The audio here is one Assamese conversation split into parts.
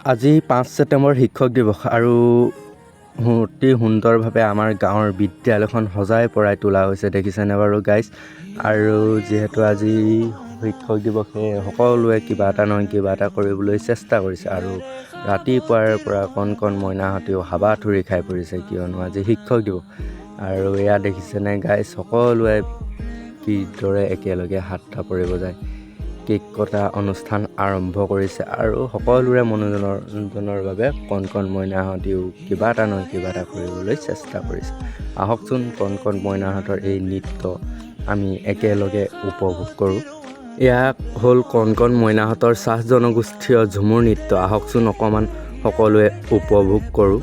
আজি 5 ছেপ্টেম্বৰ শিক্ষক দিৱস আৰু অতি সুন্দৰভাৱে আমাৰ গাঁৱৰ বিদ্যালয়খন সজাই পৰাই তোলা হৈছে দেখিছেনে বাৰু গাইজ। আৰু যিহেতু আজি শিক্ষক দিৱসে সকলোৱে কিবা এটা নহয় কিবা এটা কৰিবলৈ চেষ্টা কৰিছে আৰু ৰাতিপুৱাৰ পৰা কণ কণ মইনাহঁতেও হাবাথুৰি খাই পৰিছে, কিয়নো আজি শিক্ষক দিৱস। আৰু এয়া দেখিছেনে গাইজ, সকলোৱে কিদৰে একেলগে হাত থাপৰি বজায় কেক কটা অনুষ্ঠান আৰম্ভ কৰিছে আৰু সকলোৰে মনোৰঞ্জনৰ বাবে কণ কণ মইনাহঁতেও কিবা এটা নহয় কিবা এটা কৰিবলৈ চেষ্টা কৰিছে। আহকচোন কণ কণ মইনাহঁতৰ এই নৃত্য আমি একেলগে উপভোগ কৰোঁ। এয়া হ'ল কণ কণ মইনাহঁতৰ চাহ জনগোষ্ঠীয় ঝুমুৰ নৃত্য। আহকচোন অকণমান সকলোৱে উপভোগ কৰোঁ।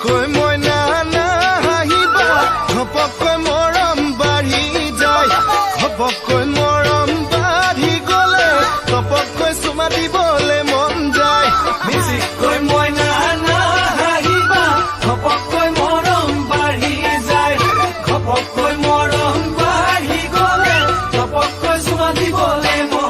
কৈ মইনা নাহিবা, ঘপকৈ মৰম বাঢ়ি যায়, ঘপকৈ মৰম বাঢ়ি গলে ঘপকৈ চুমা দিবলে মন যায়। মিচিকৈ মইনা নাহিবা, ঘপকৈ মৰম বাঢ়ি যায়, ঘপকৈ মৰম বাঢ়ি গলে ঘপকৈ চুমা দিবলে মন